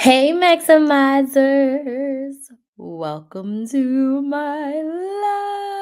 Hey, Maximizers! Welcome to my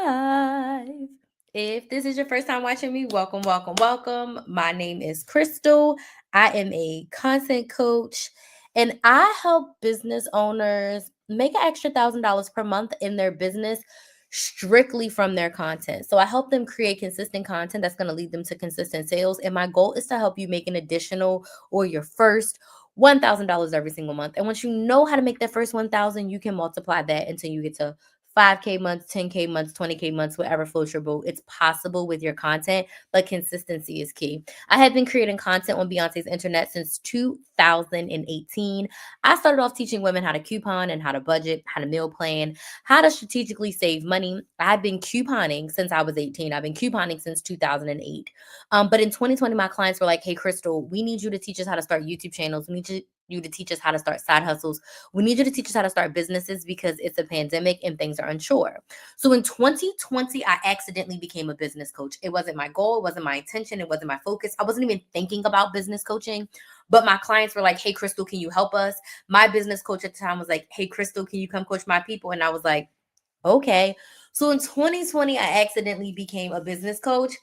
life. If this is your first time watching me, welcome, welcome, welcome. My name is Crystal. I am a content coach and I help business owners make an extra $1,000 per month in their business strictly from their content. So I help them create consistent content that's going to lead them to consistent sales. And my goal is to help you make an additional or your first $1,000 every single month. And once you know how to make that first 1,000, you can multiply that until you get to 5K months, 10K months, 20K months, whatever floats your boat. It's possible with your content, but consistency is key. I have been creating content on Beyonce's internet since 2018. I started off teaching women how to coupon and how to budget, how to meal plan, how to strategically save money. I've been couponing since I was 18. I've been couponing since 2008. But in 2020, my clients were like, hey, Crystal, we need you to teach us how to start YouTube channels. We need you to teach us how to start side hustles. We need you to teach us how to start businesses because it's a pandemic and things are unsure. So in 2020, I accidentally became a business coach. It wasn't my goal. It wasn't my intention. It wasn't my focus. I wasn't even thinking about business coaching. But my clients were like, hey, Crystal, can you help us? My business coach at the time was like, hey, Crystal, can you come coach my people? And I was like, okay. So in 2020, I accidentally became a business coach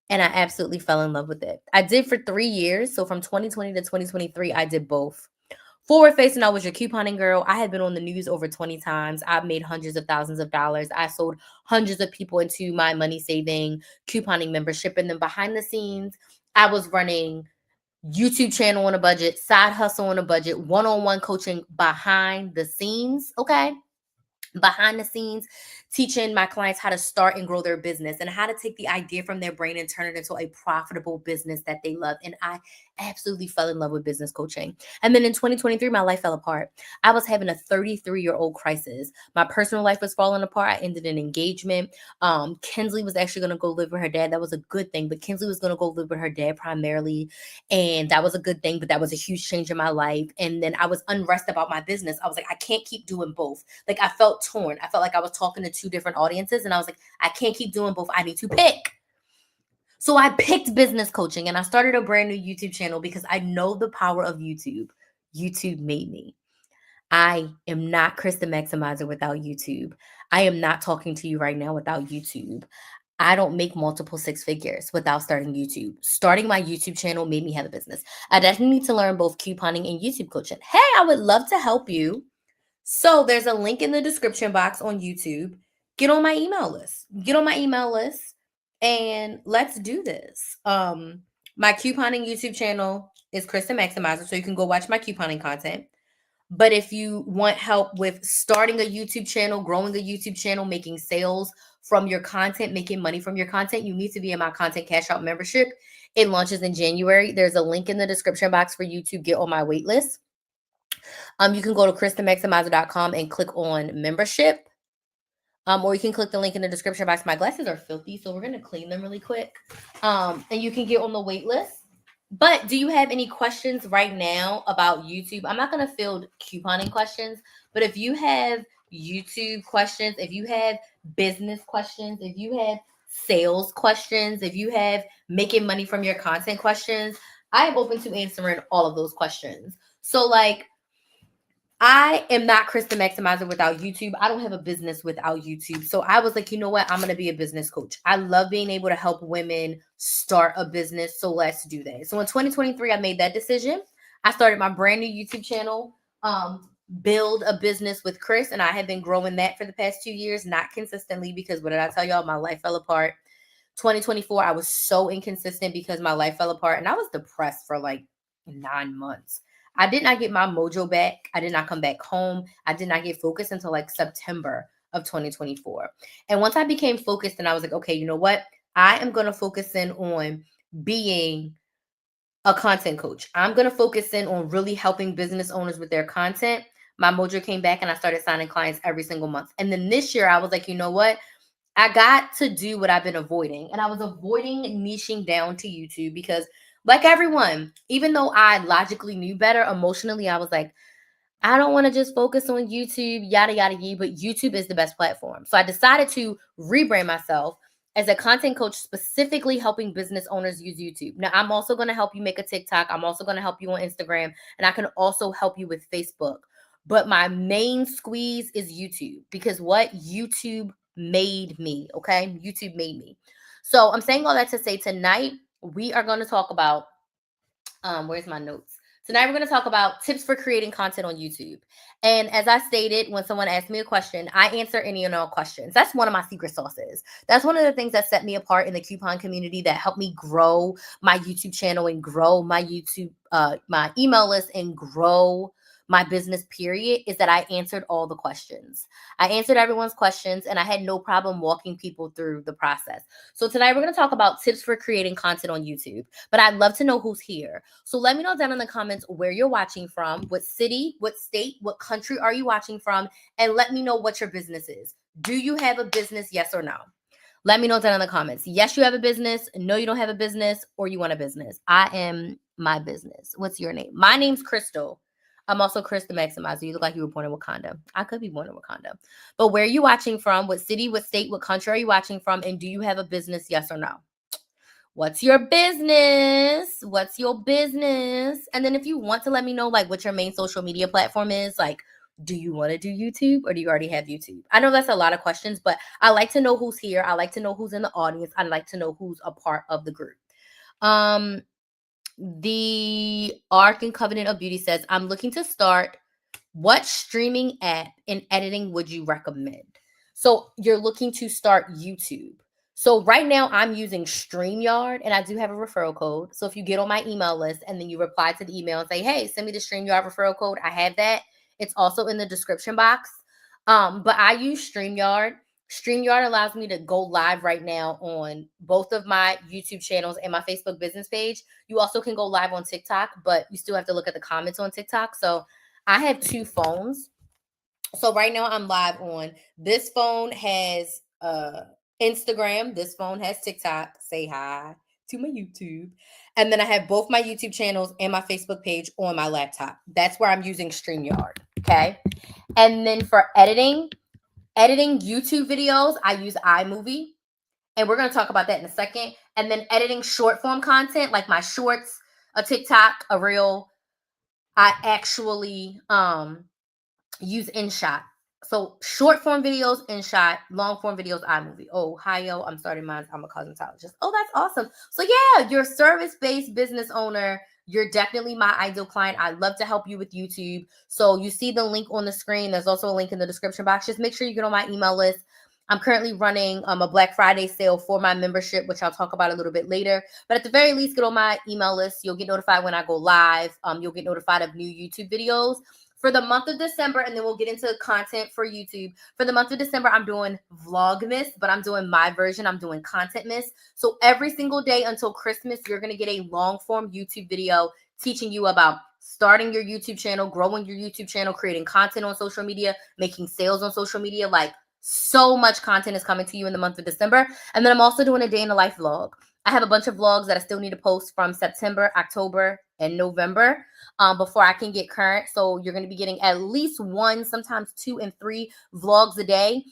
and I absolutely fell in love with it. I did for 3 years. So from 2020 to 2023, I did both. Forward facing, I was your couponing girl. I had been on the news over 20 times. I've made hundreds of thousands of dollars. I sold hundreds of people into my money saving couponing membership. And then behind the scenes, I was running YouTube channel on a budget, side hustle on a budget, one-on-one coaching behind the scenes. Okay. Behind the scenes, teaching my clients how to start and grow their business and how to take the idea from their brain and turn it into a profitable business that they love. And I absolutely fell in love with business coaching. And then in 2023, my life fell apart. I was having a 33-year-old crisis. My personal life was falling apart. I ended an engagement. Kinsley was actually going to go live with her dad. That was a good thing, but Kinsley was going to go live with her dad primarily. And that was a good thing, but that was a huge change in my life. And then I was unrest about my business. I was like, I can't keep doing both. Like I felt torn. I felt like I was talking to two different audiences. And I was like, I can't keep doing both. I need to pick. So I picked business coaching and I started a brand new YouTube channel because I know the power of YouTube. YouTube made me. I am not Krys the Maximizer without YouTube. I am not talking to you right now without YouTube. I don't make multiple six figures without starting YouTube. Starting my YouTube channel made me have a business. I definitely need to learn both couponing and YouTube coaching. Hey, I would love to help you. So there's a link in the description box on YouTube. Get on my email list. Get on my email list and let's do this. My couponing YouTube channel is Krys the Maximizer, so you can go watch my couponing content. But if you want help with starting a YouTube channel, growing a YouTube channel, making sales from your content, making money from your content, you need to be in my content cash out membership. It launches in January. There's a link in the description box for you to get on my wait list. You can go to krysthemaximizer.com and click on membership. Or you can click the link in the description box. My glasses are filthy, so we're going to clean them really quick. And you can get on the wait list. But do you have any questions right now about YouTube? I'm not going to field couponing questions, but if you have YouTube questions, if you have business questions, if you have sales questions, if you have making money from your content questions, I am open to answering all of those questions. So like, I am not Krys the Maximizer without YouTube. I don't have a business without YouTube. So I was like, you know what? I'm going to be a business coach. I love being able to help women start a business. So let's do that. So in 2023, I made that decision. I started my brand new YouTube channel, Build a Business with Krys. And I have been growing that for the past 2 years, not consistently because what did I tell y'all? My life fell apart. 2024, I was so inconsistent because my life fell apart and I was depressed for like 9 months. I did not get my mojo back. I did not come back home. I did not get focused until like September of 2024. And once I became focused and I was like, okay, you know what? I am going to focus in on being a content coach. I'm going to focus in on really helping business owners with their content. My mojo came back and I started signing clients every single month. And then this year I was like, you know what? I got to do what I've been avoiding. And I was avoiding niching down to YouTube because like everyone, even though I logically knew better, emotionally, I was like, I don't want to just focus on YouTube, yada, yada, yada, but YouTube is the best platform. So I decided to rebrand myself as a content coach, specifically helping business owners use YouTube. Now, I'm also going to help you make a TikTok. I'm also going to help you on Instagram, and I can also help you with Facebook. But my main squeeze is YouTube, because what? YouTube made me, okay? YouTube made me. So I'm saying all that to say tonight we are going to talk about, where's my notes? Tonight we're going to talk about tips for creating content on YouTube. And as I stated, when someone asks me a question, I answer any and all questions. That's one of my secret sauces. That's one of the things that set me apart in the coupon community, that helped me grow my YouTube channel and grow my YouTube, my email list, and grow my business, period, is that I answered all the questions. I answered everyone's questions, and I had no problem walking people through the process. So tonight we're going to talk about tips for creating content on YouTube, but I'd love to know who's here. So let me know down in the comments where you're watching from, what city, what state, what country are you watching from, and let me know what your business is. Do you have a business, yes or no? Let me know down in the comments. Yes, you have a business. No, you don't have a business, or you want a business. I am my business. What's your name? My name's Crystal. I'm also Krys the Maximizer. You look like you were born in Wakanda. I could be born in Wakanda. But where are you watching from? What city, what state, what country are you watching from? And do you have a business, yes or no? What's your business? What's your business? And then if you want to let me know like what your main social media platform is, like, do you want to do YouTube, or do you already have YouTube? I know that's a lot of questions, but I like to know who's here. I like to know who's in the audience. I like to know who's a part of the group. The Ark and Covenant of Beauty says, I'm looking to start. What streaming app and editing would you recommend? So you're looking to start YouTube. So right now I'm using StreamYard, and I do have a referral code. So if you get on my email list and then you reply to the email and say, hey, send me the StreamYard referral code, I have that. It's also in the description box. But I use StreamYard. StreamYard allows me to go live right now on both of my YouTube channels and my Facebook business page. You also can go live on TikTok, but you still have to look at the comments on TikTok. So I have two phones. So right now I'm live on this phone has Instagram. This phone has TikTok. Say hi to my YouTube. And then I have both my YouTube channels and my Facebook page on my laptop. That's where I'm using StreamYard. Okay. And then for editing YouTube videos, I use iMovie. And we're going to talk about that in a second. And then editing short form content, like my shorts, a TikTok, a reel, I actually use InShot. So short form videos, InShot, long form videos, iMovie. Ohio, I'm starting mine. I'm a cosmetologist. Oh, that's awesome. So yeah, you're a service-based business owner. You're definitely my ideal client. I'd love to help you with YouTube. So you see the link on the screen. There's also a link in the description box. Just make sure you get on my email list. I'm currently running a Black Friday sale for my membership, which I'll talk about a little bit later. But at the very least, get on my email list. You'll get notified when I go live. You'll get notified of new YouTube videos. For the month of December, and then we'll get into content for YouTube. For the month of December, I'm doing Vlogmas, but I'm doing my version. I'm doing Contentmas. So every single day until Christmas, you're going to get a long-form YouTube video teaching you about starting your YouTube channel, growing your YouTube channel, creating content on social media, making sales on social media. Like, so much content is coming to you in the month of December. And then I'm also doing a day in the life vlog. I have a bunch of vlogs that I still need to post from September, October, and November before I can get current. So you're going to be getting at least one, sometimes 2 and 3 vlogs a day.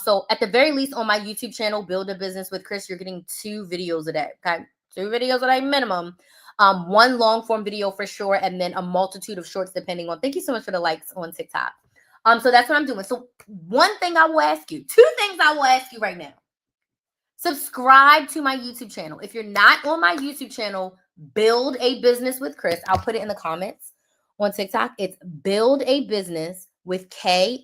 So at the very least on my YouTube channel, Build a Business with Krys, you're getting 2 videos a day. Okay, 2 videos a day minimum. One long form video for sure, and then a multitude of shorts depending on. Thank you so much for the likes on TikTok. So that's what I'm doing. So one thing I will ask you, 2 things I will ask you right now. Subscribe to my YouTube channel. If you're not on my YouTube channel, Build a Business with Krys. I'll put it in the comments on TikTok. It's Build a Business with Krys.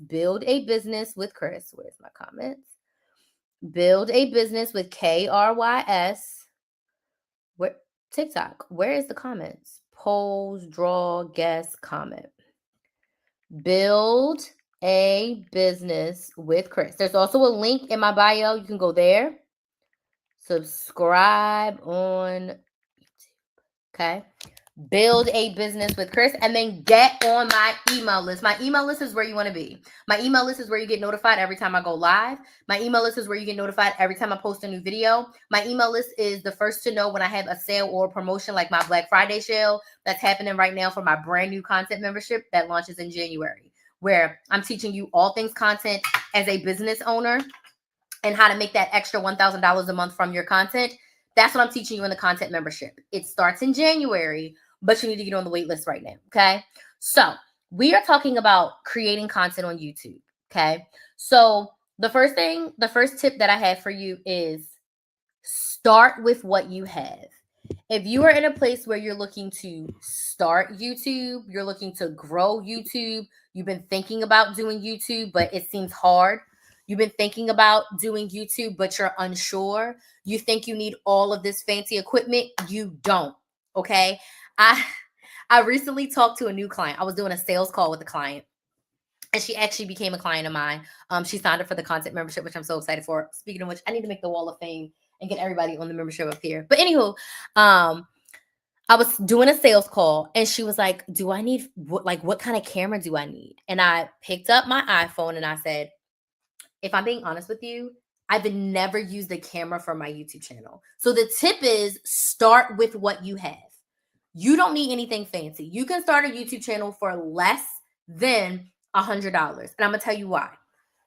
Build a Business with Krys. Where's my comments? Build a Business with Krys. Where TikTok? Where is the comments? Polls, draw, guess, comment. Build a Business with Krys. There's also a link in my bio. You can go there. Subscribe on YouTube. Okay. Build a Business with Krys, and then get on my email list. My email list is where you want to be. My email list is where you get notified every time I go live. My email list is where you get notified every time I post a new video. My email list is the first to know when I have a sale or promotion, like my Black Friday sale that's happening right now for my brand new content membership that launches in January, where I'm teaching you all things content as a business owner. and how to make that extra $1,000 a month from your content, that's what I'm teaching you in the content membership. It starts in January, but you need to get on the wait list right now. Okay. So we are talking about creating content on YouTube. Okay. So the first tip that I have for you is start with what you have. If you are in a place where you're looking to start YouTube, you're looking to grow YouTube, you've been thinking about doing YouTube, but it seems hard. You've been thinking about doing YouTube, but you're unsure. You think you need all of this fancy equipment. You don't. Okay. I I recently talked to a new client. I was doing a sales call with a client, and she actually became a client of mine. She signed up for the content membership, which I'm so excited for. Speaking of which, I need to make the wall of fame and get everybody on the membership up here. But anywho, I was doing a sales call, and she was like, "Do I need what kind of camera do I need?" And I picked up my iPhone and I said, "If I'm being honest with you, I've never used a camera for my YouTube channel. So the tip is start with what you have. You don't need anything fancy. You can start a YouTube channel for less than $100. And I'm going to tell you why.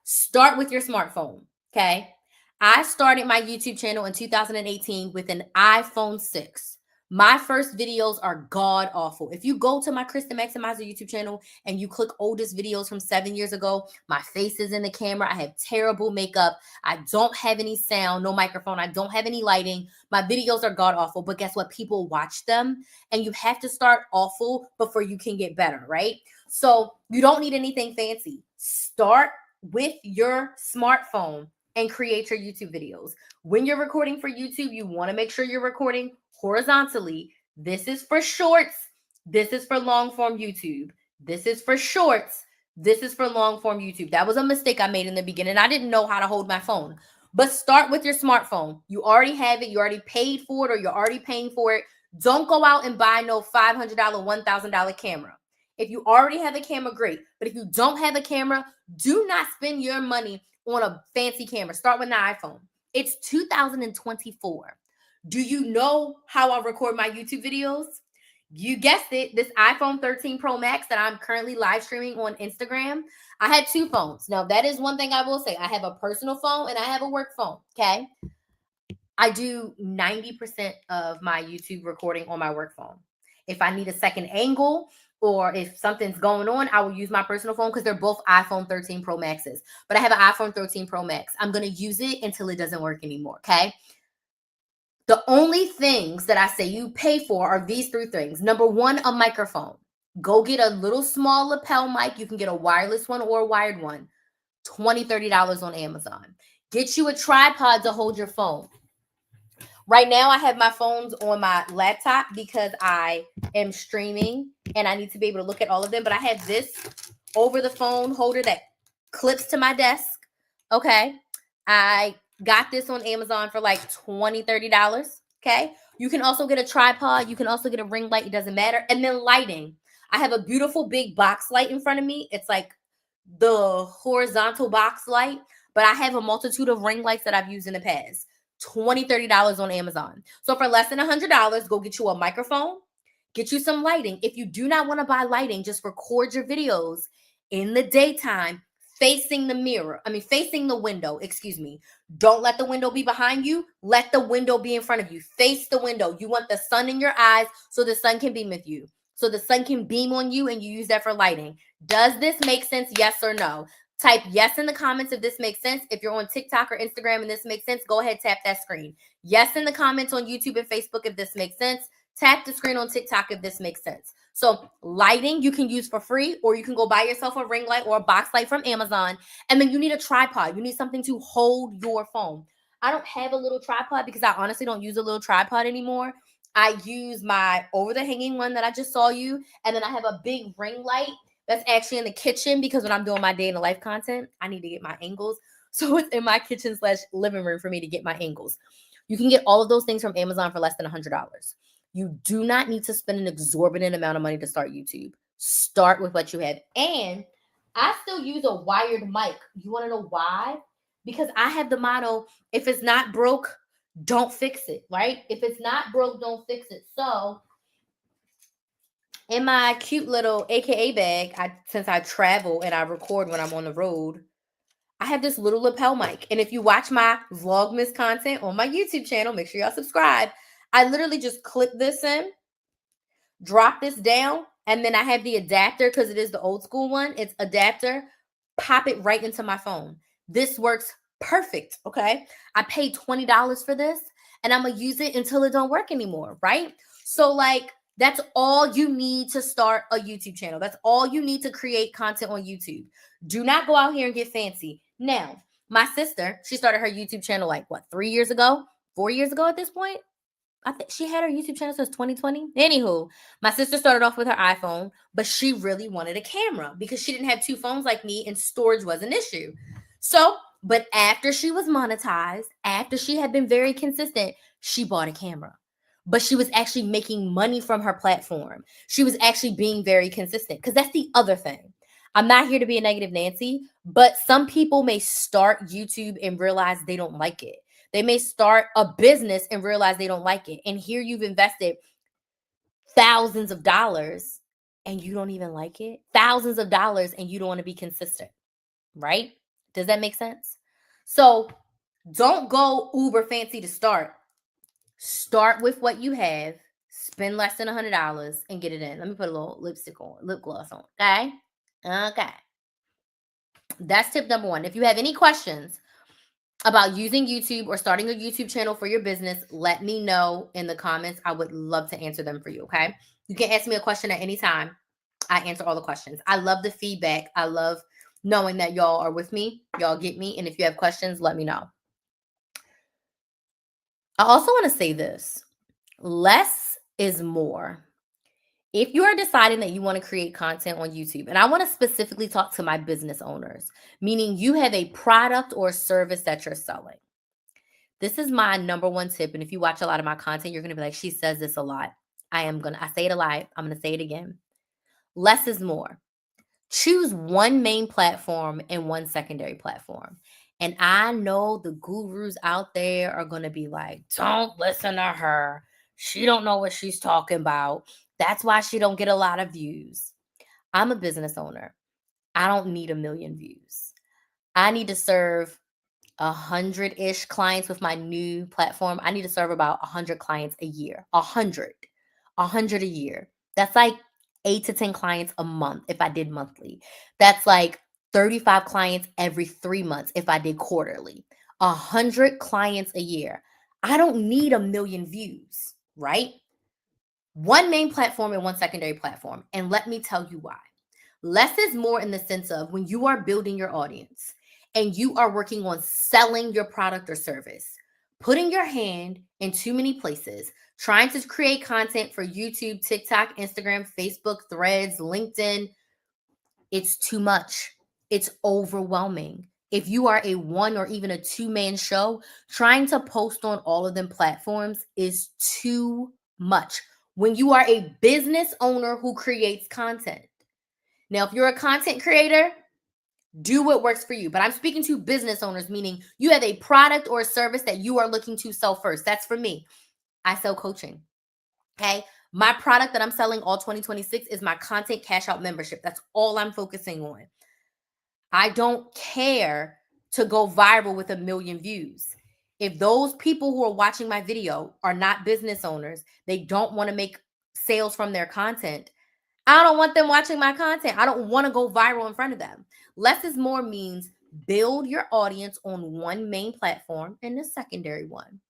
Start with your smartphone. Okay. I started my YouTube channel in 2018 with an iPhone 6. My first videos are god awful. If you go to my Krys the Maximizer YouTube channel and you click oldest videos from 7 years ago, my face is in the camera. I have terrible makeup. I don't have any sound, no microphone. I don't have any lighting. My videos are god awful, but guess what? People watch them, and you have to start awful before you can get better, right? So you don't need anything fancy. Start with your smartphone and create your YouTube videos. When you're recording for YouTube, you want to make sure you're recording horizontally. This is for shorts. This is for long form YouTube. This is for shorts. This is for long form YouTube. That was a mistake I made in the beginning. I didn't know how to hold my phone. But start with your smartphone. You already have it. You already paid for it, or you're already paying for it. Don't go out and buy no $500, $1,000 camera. If you already have a camera, great. But if you don't have a camera, do not spend your money on a fancy camera. Start with an iPhone. It's 2024. Do you know how I record my YouTube videos? You guessed it, this iPhone 13 Pro Max that I'm currently live streaming on Instagram. I had two phones. Now, that is one thing I will say. I have a personal phone and I have a work phone, okay? I do 90% of my YouTube recording on my work phone. If I need a second angle or if something's going on, I will use my personal phone because they're both iPhone 13 Pro Maxes. But I have an iPhone 13 Pro Max. I'm going to use it until it doesn't work anymore, okay? The only things that I say you pay for are these three things. Number one, a microphone. Go get a little small lapel mic. You can get a wireless one or a wired one. $20, $30 on Amazon. Get you a tripod to hold your phone. Right now, I have my phones on my laptop because I am streaming and I need to be able to look at all of them. But I have this over the phone holder that clips to my desk. Okay. I got this on Amazon for like $20, $30. Okay. You can also get a tripod. You can also get a ring light. It doesn't matter. And then lighting. I have a beautiful big box light in front of me. It's like the horizontal box light, but I have a multitude of ring lights that I've used in the past. $20, $30 on Amazon. So for less than $100, go get you a microphone, get you some lighting. If you do not want to buy lighting, just record your videos in the daytime facing the window, excuse me. Don't let the window be behind you. Let the window be in front of you. Face the window. You want the sun in your eyes so the sun can beam with you. So the sun can beam on you and you use that for lighting. Does this make sense? Yes or no? Type yes in the comments if this makes sense. If you're on TikTok or Instagram and this makes sense, go ahead, tap that screen. Yes in the comments on YouTube and Facebook if this makes sense. Tap the screen on TikTok if this makes sense. So lighting you can use for free, or you can go buy yourself a ring light or a box light from Amazon. And then you need a tripod. You need something to hold your phone. I don't have a little tripod because I honestly don't use a little tripod anymore. I use my over the hanging one that I just saw you. And then I have a big ring light that's actually in the kitchen because when I'm doing my day in the life content, I need to get my angles. So it's in my kitchen / living room for me to get my angles. You can get all of those things from Amazon for less than $100. You do not need to spend an exorbitant amount of money to start YouTube. Start with what you have. And I still use a wired mic. You want to know why? Because I have the motto, if it's not broke, don't fix it, right? If it's not broke, don't fix it. So in my cute little AKA bag, since I travel and I record when I'm on the road, I have this little lapel mic. And if you watch my Vlogmas content on my YouTube channel, make sure y'all subscribe. I literally just clip this in, drop this down, and then I have the adapter because it is the old school one. It's adapter, pop it right into my phone. This works perfect, okay? I paid $20 for this, and I'm going to use it until it don't work anymore, right? So like, that's all you need to start a YouTube channel. That's all you need to create content on YouTube. Do not go out here and get fancy. Now, my sister, she started her YouTube channel like, what, 3 years ago? 4 years ago at this point? I think she had her YouTube channel since 2020. Anywho, my sister started off with her iPhone, but she really wanted a camera because she didn't have two phones like me and storage was an issue. So, but after she was monetized, after she had been very consistent, she bought a camera. But she was actually making money from her platform. She was actually being very consistent because that's the other thing. I'm not here to be a negative Nancy, but some people may start YouTube and realize they don't like it. They may start a business and realize they don't like it. And here you've invested thousands of dollars and you don't even like it. Thousands of dollars and you don't want to be consistent, right? Does that make sense? So don't go uber fancy to start. Start with what you have. Spend less than $100 and get it in. Let me put a little lipstick on, lip gloss on. Okay? Okay. That's tip number one. If you have any questions about using YouTube or starting a YouTube channel for your business, let me know in the comments. I would love to answer them for you, okay? You can ask me a question at any time. I answer all the questions. I love the feedback. I love knowing that y'all are with me. Y'all get me. And if you have questions, let me know. I also want to say this. Less is more. If you are deciding that you want to create content on YouTube, and I want to specifically talk to my business owners, meaning you have a product or service that you're selling. This is my number one tip. And if you watch a lot of my content, you're going to be like, she says this a lot. I say it a lot. I'm going to say it again. Less is more. Choose one main platform and one secondary platform. And I know the gurus out there are going to be like, don't listen to her. She don't know what she's talking about. That's why she don't get a lot of views. I'm a business owner. I don't need a million views. I need to serve 100-ish clients with my new platform. I need to serve about 100 clients a year. 100 a year. That's like 8 to 10 clients a month if I did monthly. That's like 35 clients every 3 months if I did quarterly. 100 clients a year. I don't need a million views, right? One main platform and one secondary platform. And let me tell you why. Less is more in the sense of when you are building your audience and you are working on selling your product or service, putting your hand in too many places, trying to create content for YouTube, TikTok, Instagram, Facebook, Threads, LinkedIn, it's too much. It's overwhelming. If you are a one or even a two-man show, trying to post on all of them platforms is too much when you are a business owner who creates content. Now, if you're a content creator, do what works for you. But I'm speaking to business owners, meaning you have a product or a service that you are looking to sell first. That's for me. I sell coaching. Okay. My product that I'm selling all 2026 is my content cash out membership. That's all I'm focusing on. I don't care to go viral with 1 million views. If those people who are watching my video are not business owners, they don't want to make sales from their content, I don't want them watching my content. I don't want to go viral in front of them. Less is more means build your audience on one main platform and a secondary one.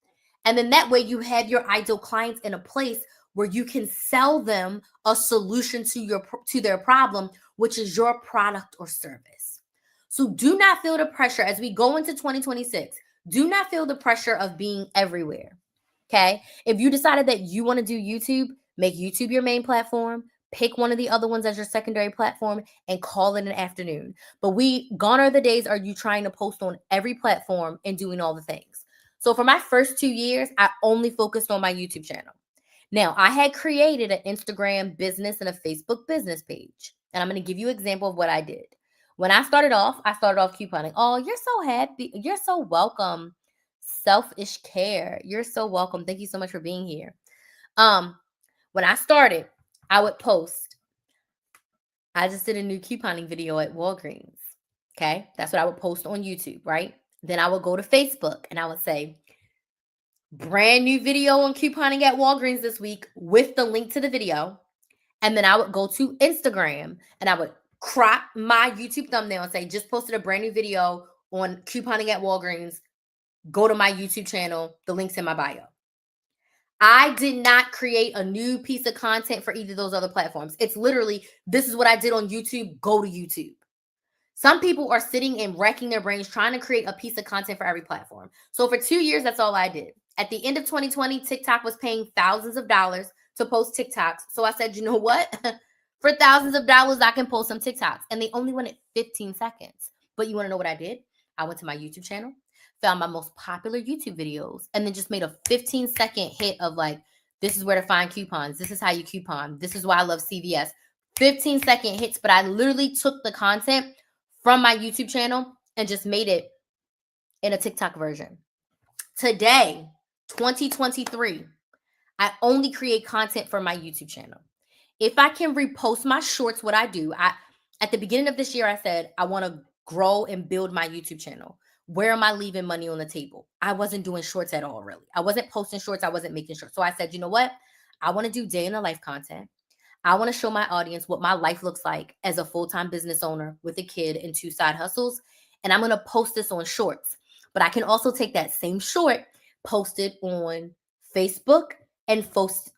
And then that way you have your ideal clients in a place where you can sell them a solution to their problem, which is your product or service. So do not feel the pressure as we go into 2026. Do not feel the pressure of being everywhere. Okay? If you decided that you want to do YouTube, make YouTube your main platform. Pick one of the other ones as your secondary platform and call it an afternoon. But gone are the days are you trying to post on every platform and doing all the things. So for my first 2 years, I only focused on my YouTube channel. Now, I had created an Instagram business and a Facebook business page. And I'm going to give you an example of what I did. When I started off couponing. Oh, you're so happy. You're so welcome. Selfish care. You're so welcome. Thank you so much for being here. When I started, I would post. I just did a new couponing video at Walgreens. Okay. That's what I would post on YouTube, right? Then I would go to Facebook and I would say, brand new video on couponing at Walgreens this week with the link to the video. And then I would go to Instagram and I would crop my YouTube thumbnail and say, just posted a brand new video on couponing at Walgreens. Go to my YouTube channel. The link's in my bio. I did not create a new piece of content for either of those other platforms. It's literally, this is what I did on YouTube. Go to YouTube. Some people are sitting and racking their brains trying to create a piece of content for every platform. So for 2 years, that's all I did. At the end of 2020, TikTok was paying thousands of dollars to post TikToks. So I said, you know what? For thousands of dollars, I can post some TikToks. And they only wanted 15 seconds. But you want to know what I did? I went to my YouTube channel, found my most popular YouTube videos, and then just made a 15-second hit of like, this is where to find coupons. This is how you coupon. This is why I love CVS. 15-second hits, but I literally took the content from my YouTube channel and just made it in a TikTok version. Today, 2023, I only create content for my YouTube channel. If I can repost my shorts, what I do, at the beginning of this year, I said, I want to grow and build my YouTube channel. Where am I leaving money on the table? I wasn't doing shorts at all, really. I wasn't posting shorts. I wasn't making shorts. So I said, you know what? I want to do day in the life content. I want to show my audience what my life looks like as a full-time business owner with a kid and 2 side hustles. And I'm going to post this on shorts. But I can also take that same short, post it on Facebook, and post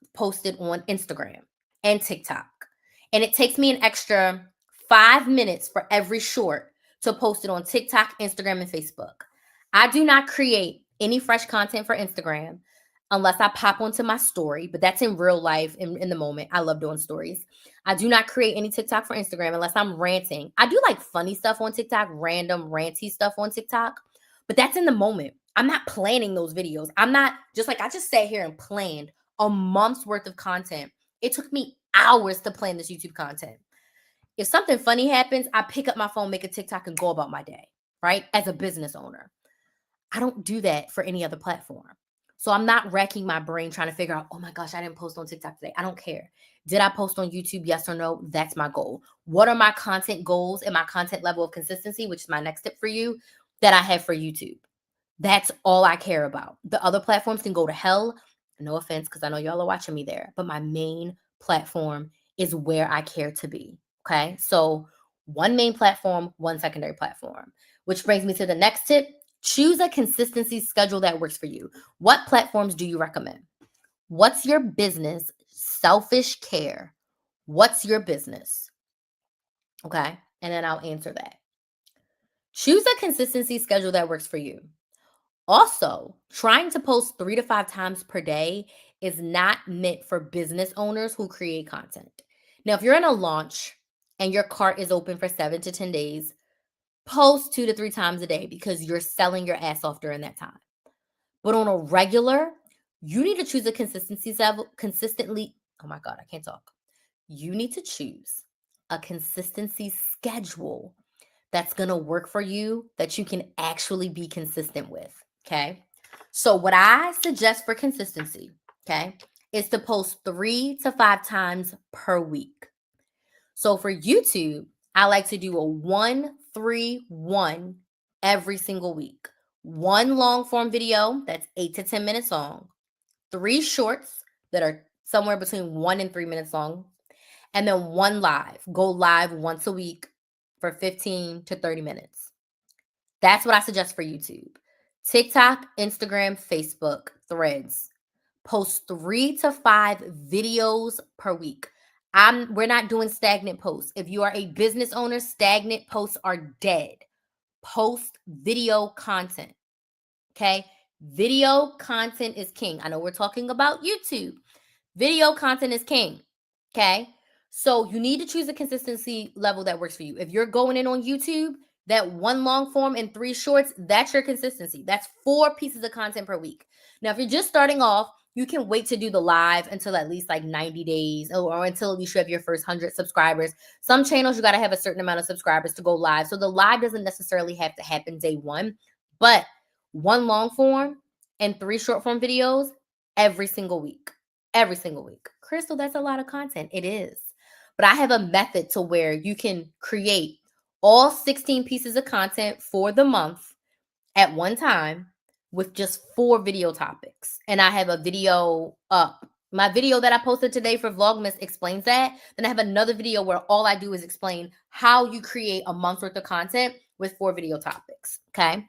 it on Instagram and TikTok. And it takes me an extra 5 minutes for every short to post it on TikTok, Instagram, and Facebook. I do not create any fresh content for Instagram unless I pop onto my story, but that's in real life, in the moment. I love doing stories. I do not create any TikTok for Instagram unless I'm ranting. I do like funny stuff on TikTok, random ranty stuff on TikTok, but that's in the moment. I'm not planning those videos. I'm not just like, I just sat here and planned a month's worth of content. It took me hours to plan this YouTube content. If something funny happens, I pick up my phone, make a TikTok, and go about my day, right? As a business owner. I don't do that for any other platform. So I'm not racking my brain trying to figure out, oh my gosh, I didn't post on TikTok today. I don't care. Did I post on YouTube? Yes or no? That's my goal. What are my content goals and my content level of consistency, which is my next tip for you, that I have for YouTube? That's all I care about. The other platforms can go to hell. No offense, because I know y'all are watching me there. But my main platform is where I care to be. Okay. So one main platform, one secondary platform, which brings me to the next tip. Choose a consistency schedule that works for you. What platforms do you recommend? What's your business? Selfish care. What's your business? Okay. And then I'll answer that. Choose a consistency schedule that works for you. Also, trying to post 3 to 5 times per day is not meant for business owners who create content. Now, if you're in a launch and your cart is open for 7 to 10 days, post 2 to 3 times a day because you're selling your ass off during that time. But on a regular, you need to choose a consistency level consistently. Oh my God, I can't talk. You need to choose a consistency schedule that's going to work for you that you can actually be consistent with. Okay. So what I suggest for consistency, okay, is to post 3 to 5 times per week. So for YouTube, I like to do a 1-3-1 every single week. 1 long form video that's 8 to 10 minutes long, 3 shorts that are somewhere between 1 and 3 minutes long, and then 1 live. Go live once a week for 15 to 30 minutes. That's what I suggest for YouTube. TikTok, Instagram, Facebook, Threads. Post 3 to 5 videos per week. We're not doing stagnant posts. If you are a business owner, stagnant posts are dead. Post video content. Okay? Video content is king. I know we're talking about YouTube. Video content is king. Okay? So you need to choose a consistency level that works for you. If you're going in on YouTube, that 1 long form and 3 shorts, that's your consistency. That's 4 pieces of content per week. Now, if you're just starting off, you can wait to do the live until at least like 90 days or until at least you have your first 100 subscribers. Some channels, you got to have a certain amount of subscribers to go live. So the live doesn't necessarily have to happen day 1, but 1 long form and 3 short form videos every single week. Every single week. Crystal, that's a lot of content. It is. But I have a method to where you can create all 16 pieces of content for the month at one time with just 4 video topics. And I have a video up. My video that I posted today for Vlogmas explains that. Then I have another video where all I do is explain how you create a month's worth of content with 4 video topics. Okay.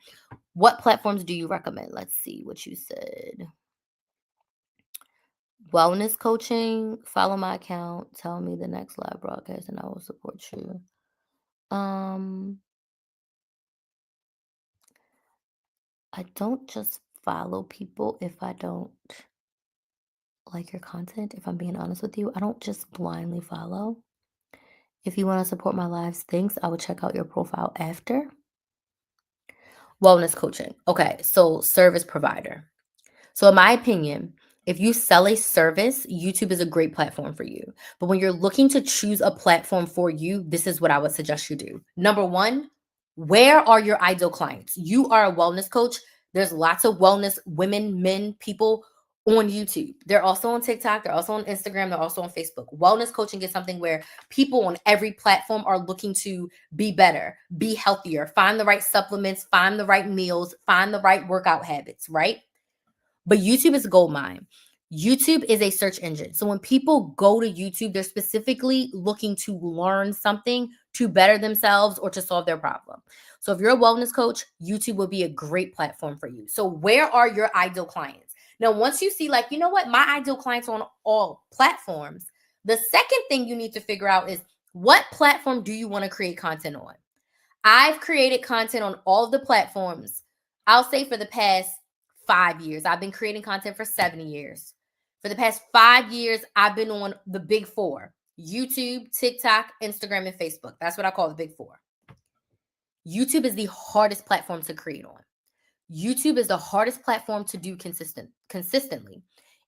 What platforms do you recommend? Let's see what you said. Wellness coaching. Follow my account. Tell me the next live broadcast and I will support you. I don't just follow people if I don't like your content. If I'm being honest with you, I don't just blindly follow. If you want to support my lives, thanks. I would check out your profile after. Wellness coaching. Okay, so service provider. So in my opinion, if you sell a service, YouTube is a great platform for you. But when you're looking to choose a platform for you, this is what I would suggest you do. Number 1, where are your ideal clients? You are a wellness coach. There's lots of wellness women, men, people on YouTube. They're also on TikTok. They're also on Instagram. They're also on Facebook. Wellness coaching is something where people on every platform are looking to be better, be healthier, find the right supplements, find the right meals, find the right workout habits, right? But YouTube is a gold mine. YouTube is a search engine. So when people go to YouTube, they're specifically looking to learn something to better themselves or to solve their problem. So if you're a wellness coach, YouTube will be a great platform for you. So where are your ideal clients? Now, once you see like, you know what, my ideal clients are on all platforms, the second thing you need to figure out is what platform do you want to create content on? I've created content on all of the platforms. I'll say for the past 5 years. I've been creating content for 7 years. For the past 5 years, I've been on the big 4: YouTube, TikTok, Instagram, and Facebook. That's what I call the big 4. YouTube is the hardest platform to create on. YouTube is the hardest platform to do consistently.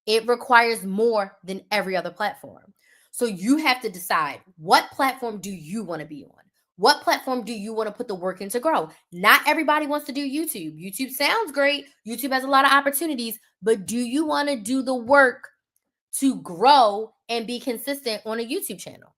It requires more than every other platform. So you have to decide, what platform do you want to be on? What platform do you want to put the work in to grow? Not everybody wants to do YouTube. YouTube sounds great. YouTube has a lot of opportunities, but do you want to do the work to grow and be consistent on a YouTube channel?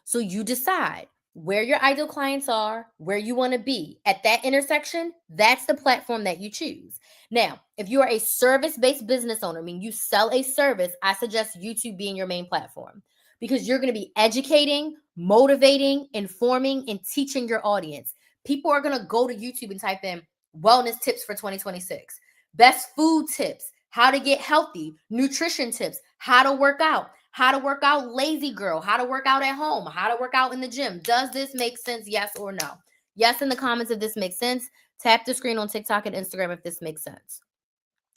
So you decide where your ideal clients are, where you want to be. At that intersection, that's the platform that you choose. Now, if you are a service-based business owner, meaning you sell a service, I suggest YouTube being your main platform because you're going to be educating, motivating, informing, and teaching your audience. People are going to go to YouTube and type in wellness tips for 2026, best food tips, how to get healthy, nutrition tips, how to work out lazy girl, how to work out at home, how to work out in the gym. Does this make sense? Yes or no? Yes in the comments if this makes sense. Tap the screen on TikTok and Instagram if this makes sense.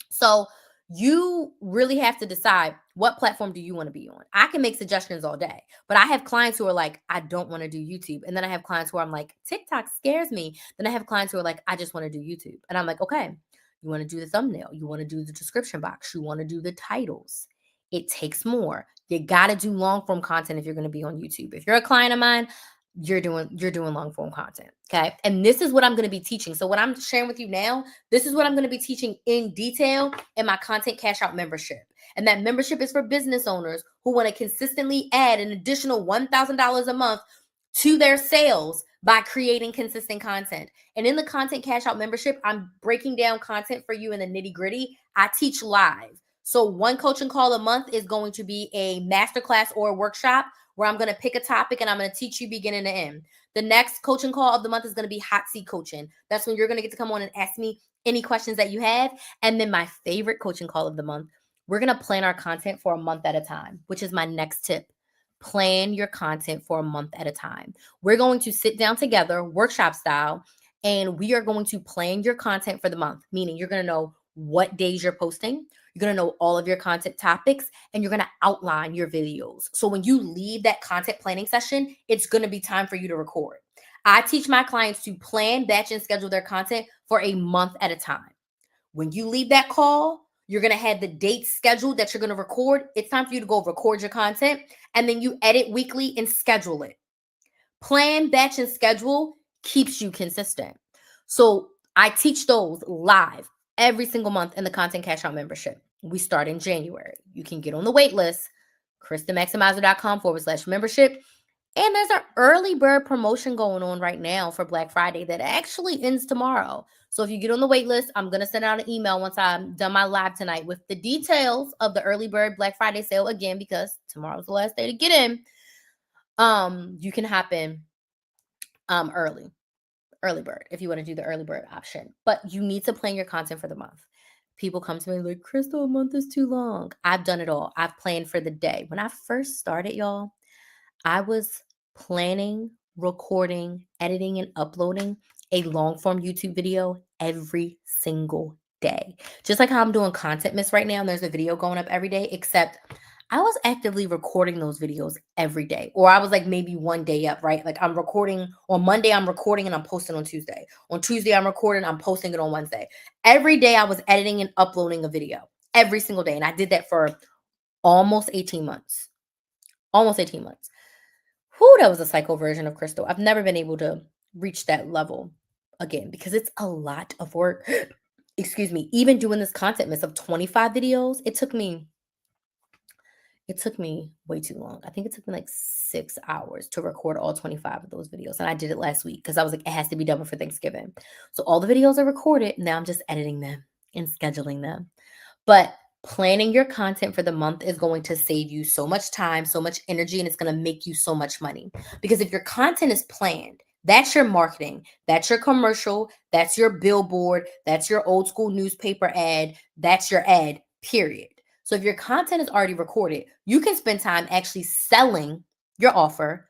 So you really have to decide, what platform do you want to be on? I can make suggestions all day, but I have clients who are like, I don't want to do YouTube. And then I have clients who I'm like, TikTok scares me. Then I have clients who are like, I just want to do YouTube. And I'm like, okay, you want to do the thumbnail. You want to do the description box. You want to do the titles. It takes more. You got to do long form content if you're going to be on YouTube. If you're a client of mine, you're doing long form content. Okay. And this is what I'm going to be teaching. So what I'm sharing with you now, this is what I'm going to be teaching in detail in my content cash out membership. And that membership is for business owners who want to consistently add an additional $1,000 a month to their sales by creating consistent content. And in the content cash out membership, I'm breaking down content for you in the nitty gritty. I teach live. So one coaching call a month is going to be a masterclass or a workshop where I'm going to pick a topic and I'm going to teach you beginning to end. The next coaching call of the month is going to be hot seat coaching. That's when you're going to get to come on and ask me any questions that you have. And then my favorite coaching call of the month, we're going to plan our content for a month at a time, which is my next tip. Plan your content for a month at a time. We're going to sit down together, workshop style, and we are going to plan your content for the month, meaning you're going to know what days you're posting. You're going to know all of your content topics, and you're going to outline your videos. So when you leave that content planning session, it's going to be time for you to record. I teach my clients to plan, batch, and schedule their content for a month at a time. When you leave that call, you're going to have the dates scheduled that you're going to record. It's time for you to go record your content, and then you edit weekly and schedule it. Plan, batch, and schedule keeps you consistent. So I teach those live every single month in the Content Cash Out membership. We start in January. You can get on the wait list, KrysTheMaximizer.com/membership. And there's an early bird promotion going on right now for Black Friday that actually ends tomorrow. So if you get on the wait list, I'm going to send out an email once I'm done my live tonight with the details of the early bird Black Friday sale again, because tomorrow's the last day to get in. You can hop in early bird if you want to do the early bird option. But you need to plan your content for the month. People come to me like, Crystal, a month is too long. I've done it all. I've planned for the day. When I first started, y'all, I was planning, recording, editing, and uploading a long form YouTube video every single day. Just like how I'm doing Content Miss right now, and there's a video going up every day, except I was actively recording those videos every day. Or I was like maybe one day up, right? Like I'm recording on Monday, I'm recording and I'm posting on Tuesday. On Tuesday, I'm recording, I'm posting it on Wednesday. Every day I was editing and uploading a video every single day. And I did that for almost 18 months. Almost 18 months. Whew, that was a psycho version of Crystal. I've never been able to reach that level again because it's a lot of work. Excuse me. Even doing this Content Miss of 25 videos, it took me way too long. I think it took me like 6 hours to record all 25 of those videos. And I did it last week because I was like, it has to be done before Thanksgiving. So all the videos are recorded. Now I'm just editing them and scheduling them. But planning your content for the month is going to save you so much time, so much energy, and it's going to make you so much money. Because if your content is planned, that's your marketing, that's your commercial, that's your billboard, that's your old school newspaper ad, that's your ad, period. So if your content is already recorded, you can spend time actually selling your offer,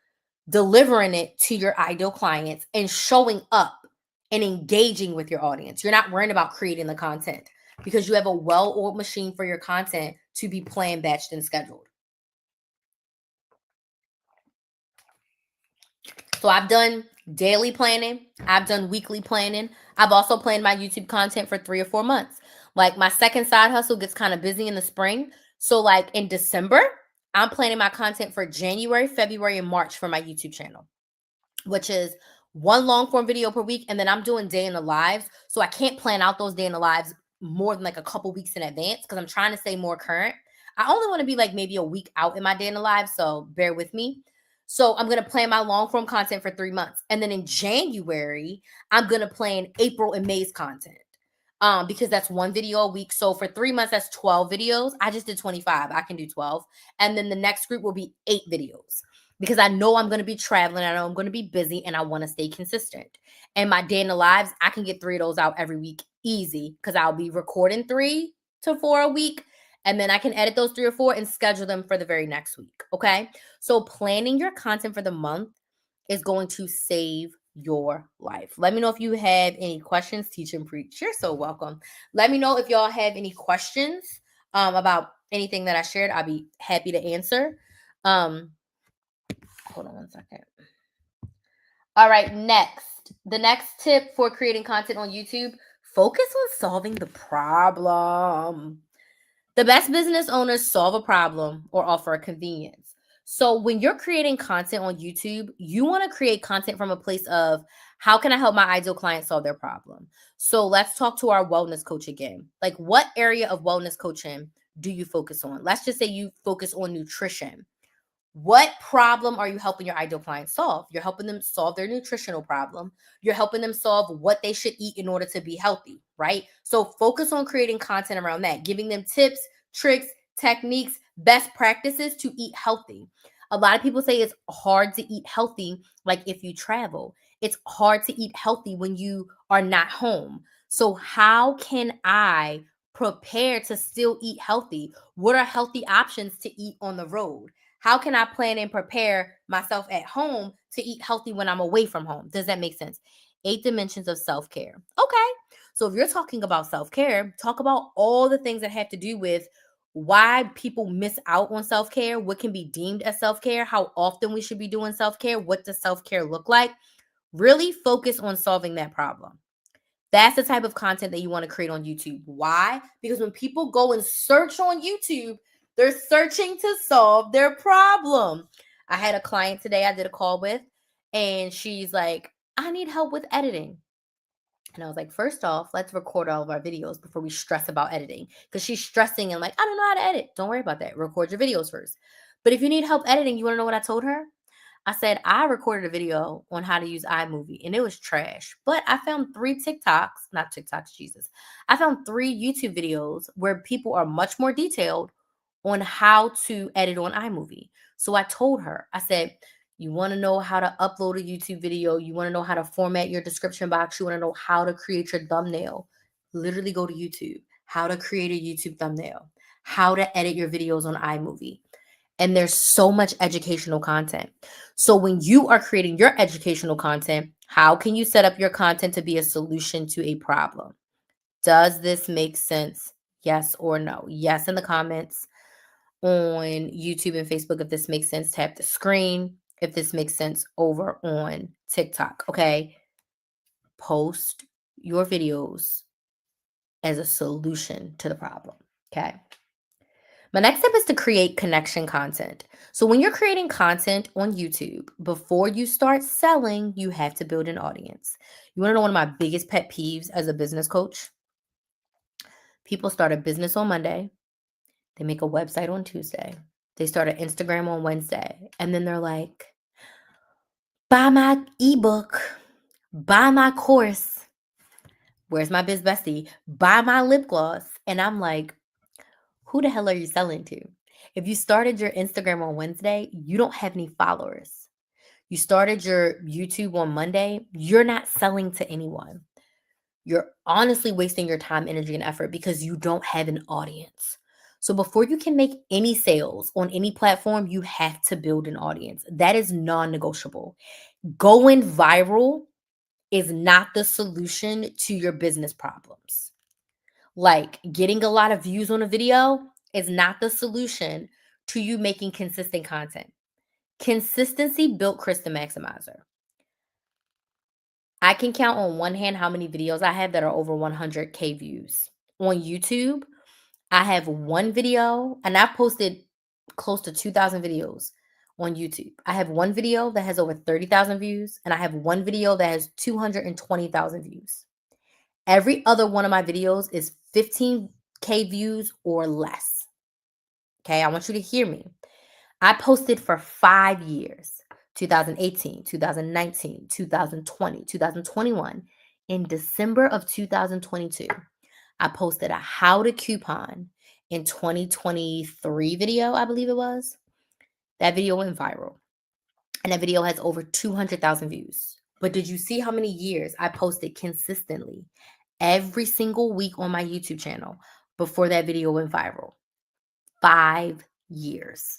delivering it to your ideal clients, and showing up and engaging with your audience. You're not worrying about creating the content because you have a well-oiled machine for your content to be planned, batched, and scheduled. So I've done daily planning. I've done weekly planning. I've also planned my YouTube content for 3 or 4 months. Like my second side hustle gets kind of busy in the spring. So like in December, I'm planning my content for January, February, and March for my YouTube channel, which is one long form video per week. And then I'm doing day in the lives. So I can't plan out those day in the lives more than like a couple weeks in advance because I'm trying to stay more current. I only want to be like maybe a week out in my day in the lives. So bear with me. So I'm going to plan my long form content for 3 months. And then in January, I'm going to plan April and May's content. Because that's one video a week. So for 3 months, that's 12 videos. I just did 25. I can do 12. And then the next group will be 8 videos because I know I'm going to be traveling. I know I'm going to be busy and I want to stay consistent. And my day in the lives, I can get 3 of those out every week easy because I'll be recording 3 to 4 a week. And then I can edit those 3 or 4 and schedule them for the very next week. Okay. So planning your content for the month is going to save your life. Let me know if you have any questions. Teach and preach. You're so welcome. Let me know if y'all have any questions about anything that I shared. I'll be happy to answer. Hold on one second. All right, next. The next tip for creating content on YouTube, focus on solving the problem. The best business owners solve a problem or offer a convenience. So when you're creating content on YouTube, you want to create content from a place of how can I help my ideal client solve their problem? So let's talk to our wellness coach again. Like what area of wellness coaching do you focus on? Let's just say you focus on nutrition. What problem are you helping your ideal client solve? You're helping them solve their nutritional problem. You're helping them solve what they should eat in order to be healthy, right? So focus on creating content around that, giving them tips, tricks, techniques, best practices to eat healthy. A lot of people say it's hard to eat healthy, like if you travel. It's hard to eat healthy when you are not home. So how can I prepare to still eat healthy? What are healthy options to eat on the road? How can I plan and prepare myself at home to eat healthy when I'm away from home? Does that make sense? 8 dimensions of self-care. Okay. So if you're talking about self-care, talk about all the things that have to do with why people miss out on self-care, what can be deemed as self-care, how often we should be doing self-care, what does self-care look like? Really focus on solving that problem. That's the type of content that you want to create on YouTube. Why? Because when people go and search on YouTube, they're searching to solve their problem. I had a client today I did a call with, and she's like, I need help with editing. And I was like, first off, let's record all of our videos before we stress about editing. Because she's stressing and like, I don't know how to edit. Don't worry about that. Record your videos first. But if you need help editing, you want to know what I told her? I said, I recorded a video on how to use iMovie and it was trash. But I found 3 TikToks, Jesus. I found 3 YouTube videos where people are much more detailed on how to edit on iMovie. So I told her, I said, you want to know how to upload a YouTube video, you want to know how to format your description box, you want to know how to create your thumbnail. Literally go to YouTube, how to create a YouTube thumbnail, how to edit your videos on iMovie. And there's so much educational content. So when you are creating your educational content, how can you set up your content to be a solution to a problem? Does this make sense? Yes or no? Yes in the comments on YouTube and Facebook. If this makes sense, tap the screen. If this makes sense over on TikTok, okay? Post your videos as a solution to the problem, okay? My next step is to create connection content. So when you're creating content on YouTube, before you start selling, you have to build an audience. You want to know one of my biggest pet peeves as a business coach? People start a business on Monday. They make a website on Tuesday. They start an Instagram on Wednesday. And then they're like, buy my ebook, buy my course. Where's my biz bestie? Buy my lip gloss. And I'm like, who the hell are you selling to? If you started your Instagram on Wednesday, you don't have any followers. You started your YouTube on Monday, you're not selling to anyone. You're honestly wasting your time, energy, and effort because you don't have an audience. So before you can make any sales on any platform, you have to build an audience. That is non-negotiable. Going viral is not the solution to your business problems. Like getting a lot of views on a video is not the solution to you making consistent content. Consistency built Krys the Maximizer. I can count on one hand how many videos I have that are over 100K views. On YouTube, I have one video, and I've posted close to 2,000 videos on YouTube. I have one video that has over 30,000 views, and I have one video that has 220,000 views. Every other one of my videos is 15K views or less. Okay, I want you to hear me. I posted for 5 years, 2018, 2019, 2020, 2021. In December of 2022, I posted a how to coupon in 2023 video, I believe it was. That video went viral. And that video has over 200,000 views. But did you see how many years I posted consistently every single week on my YouTube channel before that video went viral? 5 years.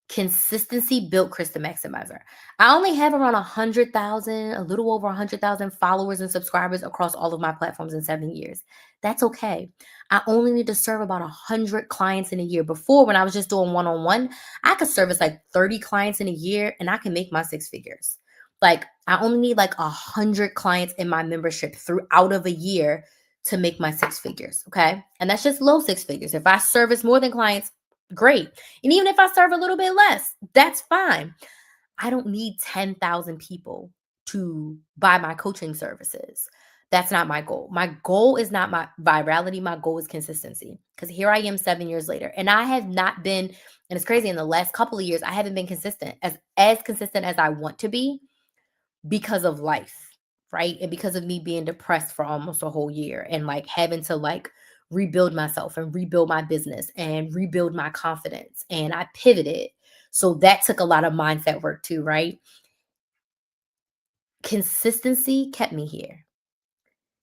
Consistency built Krys the Maximizer. I only have around 100,000, a little over 100,000 followers and subscribers across all of my platforms in 7 years. That's okay. I only need to serve about 100 clients in a year. Before, when I was just doing one-on-one, I could service like 30 clients in a year and I can make my 6 figures. Like I only need like 100 clients in my membership throughout of a year to make my 6 figures. Okay. And that's just low 6 figures. If I service more than clients, great. And even if I serve a little bit less, that's fine. I don't need 10,000 people to buy my coaching services. That's not my goal. My goal is not my virality. My goal is consistency. Because here I am 7 years later, and I have not been, and it's crazy, in the last couple of years, I haven't been consistent, as consistent as I want to be because of life, right? And because of me being depressed for almost a whole year and like having to like rebuild myself and rebuild my business and rebuild my confidence. And I pivoted. So that took a lot of mindset work too, right? Consistency kept me here.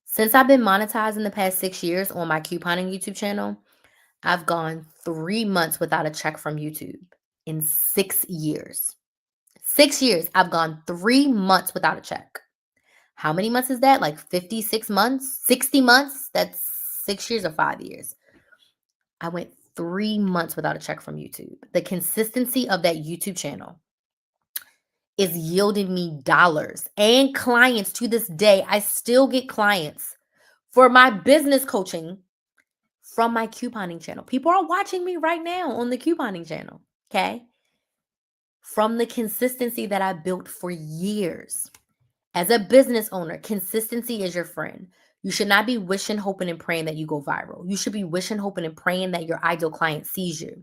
Since I've been monetized in the past 6 years on my couponing YouTube channel, I've gone 3 months without a check from YouTube in 6 years. 6 years, I've gone 3 months without a check. How many months is that? Like 56 months, 60 months? That's 6 years or 5 years. I went 3 months without a check from YouTube. The consistency of that YouTube channel is yielding me dollars and clients to this day. I still get clients for my business coaching from my couponing channel. People are watching me right now on the couponing channel, okay? From the consistency that I built for years. As a business owner, consistency is your friend. You should not be wishing, hoping, and praying that you go viral. You should be wishing, hoping, and praying that your ideal client sees you.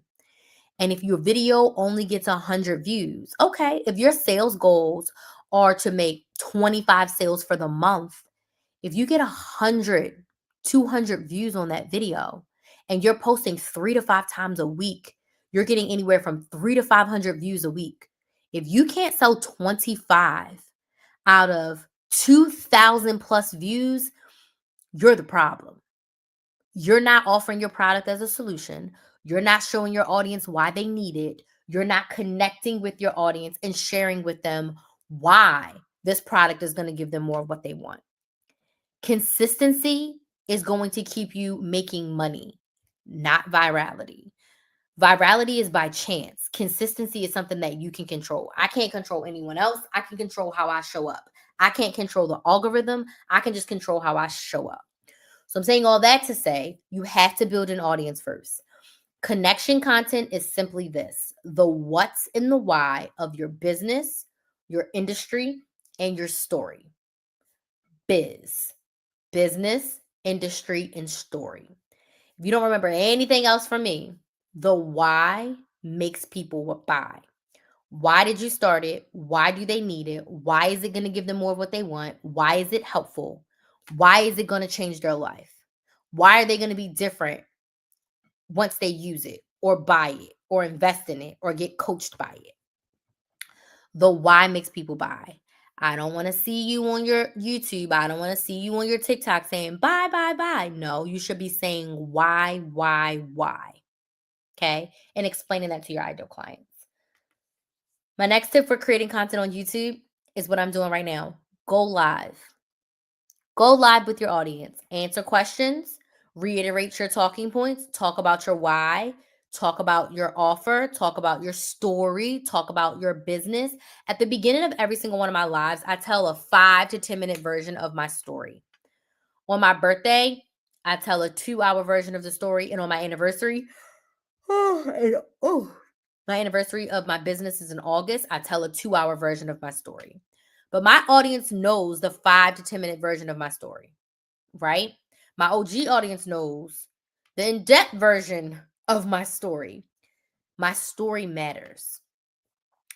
And if your video only gets 100 views, okay, if your sales goals are to make 25 sales for the month, if you get 100, 200 views on that video and you're posting 3 to 5 times a week, you're getting anywhere from 3 to 500 views a week. If you can't sell 25 out of 2,000 plus views, you're the problem. You're not offering your product as a solution. You're not showing your audience why they need it. You're not connecting with your audience and sharing with them why this product is going to give them more of what they want. Consistency is going to keep you making money, not virality. Virality is by chance. Consistency is something that you can control. I can't control anyone else. I can control how I show up. I can't control the algorithm. I can just control how I show up. So I'm saying all that to say, you have to build an audience first. Connection content is simply this: the what's and the why of your business, your industry, and your story. Business, industry, and story. If you don't remember anything else from me, the why makes people buy. Why did you start it? Why do they need it? Why is it going to give them more of what they want? Why is it helpful? Why is it going to change their life? Why are they going to be different once they use it or buy it or invest in it or get coached by it? The why makes people buy. I don't want to see you on your YouTube. I don't want to see you on your TikTok saying buy, buy, buy. No, you should be saying why. Okay. And explaining that to your ideal clients. My next tip for creating content on YouTube is what I'm doing right now. Go live. Go live with your audience. Answer questions. Reiterate your talking points. Talk about your why. Talk about your offer. Talk about your story. Talk about your business. At the beginning of every single one of my lives, I tell a 5 to 10 minute version of my story. On my birthday, I tell a 2-hour version of the story. And on my anniversary, my anniversary of my business is in August, I tell a 2-hour version of my story. But my audience knows the 5 to 10 minute version of my story, right? My OG audience knows the in-depth version of my story. My story matters.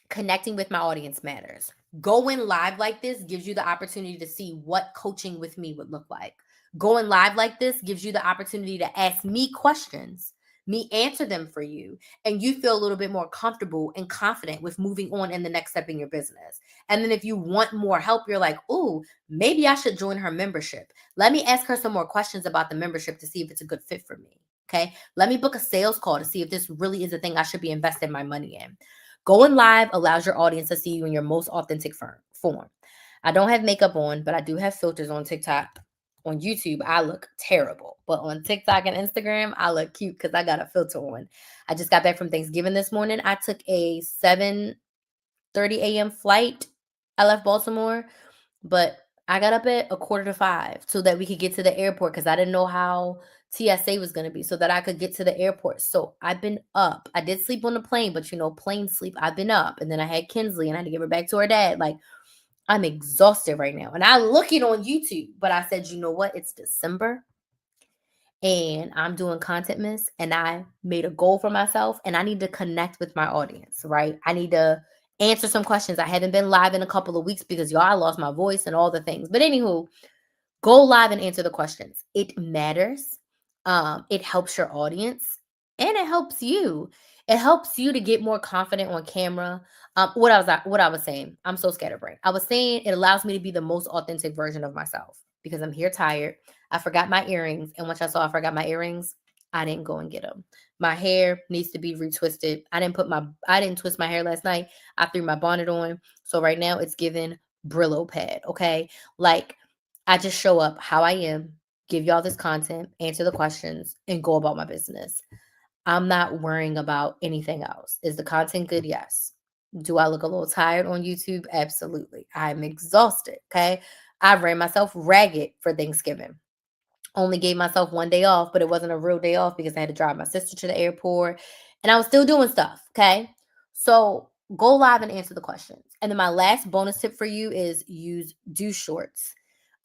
Connecting with my audience matters. Going live like this gives you the opportunity to see what coaching with me would look like. Going live like this gives you the opportunity to ask me questions, me answer them for you, and you feel a little bit more comfortable and confident with moving on in the next step in your business. And then if you want more help, you're like, ooh, maybe I should join her membership. Let me ask her some more questions about the membership to see if it's a good fit for me. Okay. Let me book a sales call to see if this really is a thing I should be investing my money in. Going live allows your audience to see you in your most authentic form. I don't have makeup on, but I do have filters on TikTok. On YouTube, I look terrible. But on TikTok and Instagram, I look cute because I got a filter on. I just got back from Thanksgiving this morning. I took a 7:30 a.m. flight. I left Baltimore, but I got up at 4:45 so that we could get to the airport because I didn't know how TSA was going to be so that I could get to the airport. So I've been up. I did sleep on the plane, but plane sleep, I've been up. And then I had Kinsley and I had to give her back to her dad. Like, I'm exhausted right now. And I look it on YouTube, but I said, you know what? It's December and I'm doing Content Miss and I made a goal for myself and I need to connect with my audience, right? I need to answer some questions. I haven't been live in a couple of weeks because y'all, I lost my voice and all the things. But anywho, go live and answer the questions. It matters. It helps your audience and it helps you. It helps you to get more confident on camera. What I was saying, I'm so scatterbrained. I was saying it allows me to be the most authentic version of myself because I'm here tired. I forgot my earrings, and once I saw I forgot my earrings, I didn't go and get them. My hair needs to be retwisted. I didn't twist my hair last night. I threw my bonnet on, so right now it's giving Brillo pad. Okay, like I just show up how I am, give y'all this content, answer the questions, and go about my business. I'm not worrying about anything else. Is the content good? Yes. Do I look a little tired on YouTube? Absolutely. I'm exhausted. Okay. I ran myself ragged for Thanksgiving. Only gave myself one day off, but it wasn't a real day off because I had to drive my sister to the airport and I was still doing stuff. Okay. So go live and answer the questions. And then my last bonus tip for you is do shorts.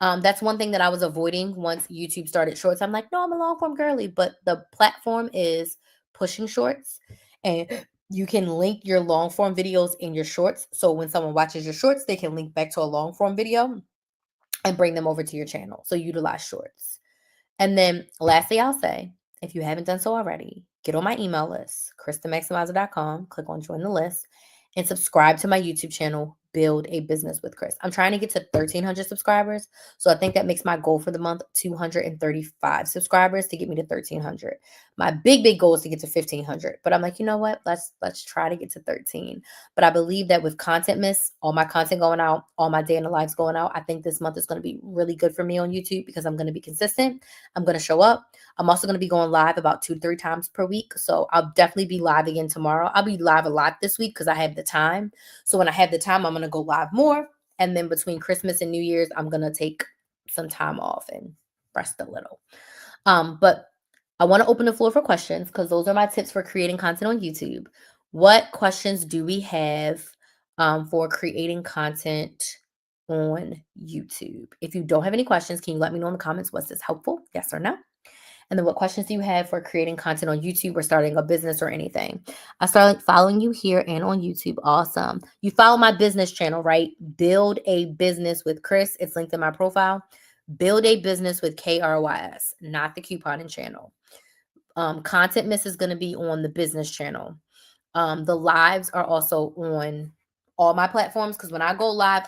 That's one thing that I was avoiding once YouTube started shorts. I'm like, no, I'm a long form girly, but the platform is pushing shorts. And you can link your long form videos in your shorts. So when someone watches your shorts, they can link back to a long form video and bring them over to your channel. So utilize shorts. And then lastly, I'll say, if you haven't done so already, get on my email list, KrysTheMaximizer.com, click on join the list, and subscribe to my YouTube channel, Build a Business with Krys. I'm trying to get to 1,300 subscribers. So I think that makes my goal for the month 235 subscribers to get me to 1,300. My big goal is to get to 1,500. But I'm like, you know what? Let's try to get to 13. But I believe that with Content Miss, all my content going out, all my day in the lives going out, I think this month is going to be really good for me on YouTube because I'm going to be consistent. I'm going to show up. I'm also going to be going live about 2 to 3 times per week. So I'll definitely be live again tomorrow. I'll be live a lot this week because I have the time. So when I have the time, I'm going to go live more. And then between Christmas and New Year's, I'm going to take some time off and rest a little. But I want to open the floor for questions because those are my tips for creating content on YouTube. What questions do we have for creating content on YouTube? If you don't have any questions, can you let me know in the comments? Was this helpful? Yes or no? And then what questions do you have for creating content on YouTube or starting a business or anything? I started following you here and on YouTube. Awesome. You follow my business channel, right? Build a Business with Krys. It's linked in my profile. Build a Business with KRYS, not the couponing channel. Content Miss is going to be on the business channel. The lives are also on all my platforms because when I go live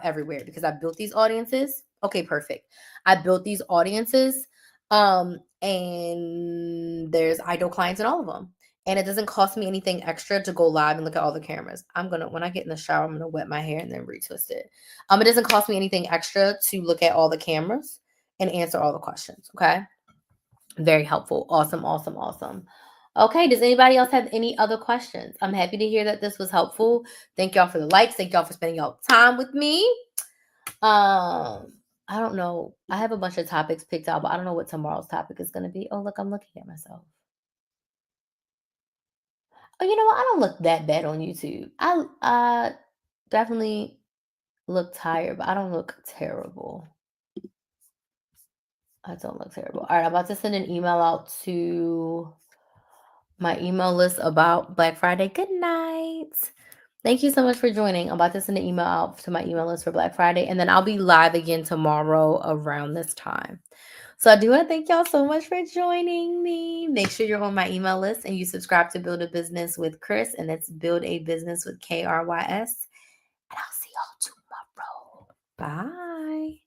everywhere because I built these audiences. Okay, perfect. I built these audiences and there's ideal clients in all of them. And it doesn't cost me anything extra to go live and look at all the cameras. When I get in the shower, I'm going to wet my hair and then retwist it. It doesn't cost me anything extra to look at all the cameras and answer all the questions. Okay. Very helpful. Awesome. Okay. Does anybody else have any other questions? I'm happy to hear that this was helpful. Thank y'all for the likes. Thank y'all for spending y'all time with me. I don't know. I have a bunch of topics picked out, but I don't know what tomorrow's topic is going to be. Oh, look, I'm looking at myself. Oh, you know what? I don't look that bad on YouTube. I definitely look tired, but I don't look terrible. I don't look terrible. All right, I'm about to send an email out to my email list about Black Friday. Good night. Thank you so much for joining. I'm about to send an email out to my email list for Black Friday, and then I'll be live again tomorrow around this time. So I do want to thank y'all so much for joining me. Make sure you're on my email list and you subscribe to Build a Business with Krys, and that's Build a Business with KRYS. And I'll see y'all tomorrow. Bye.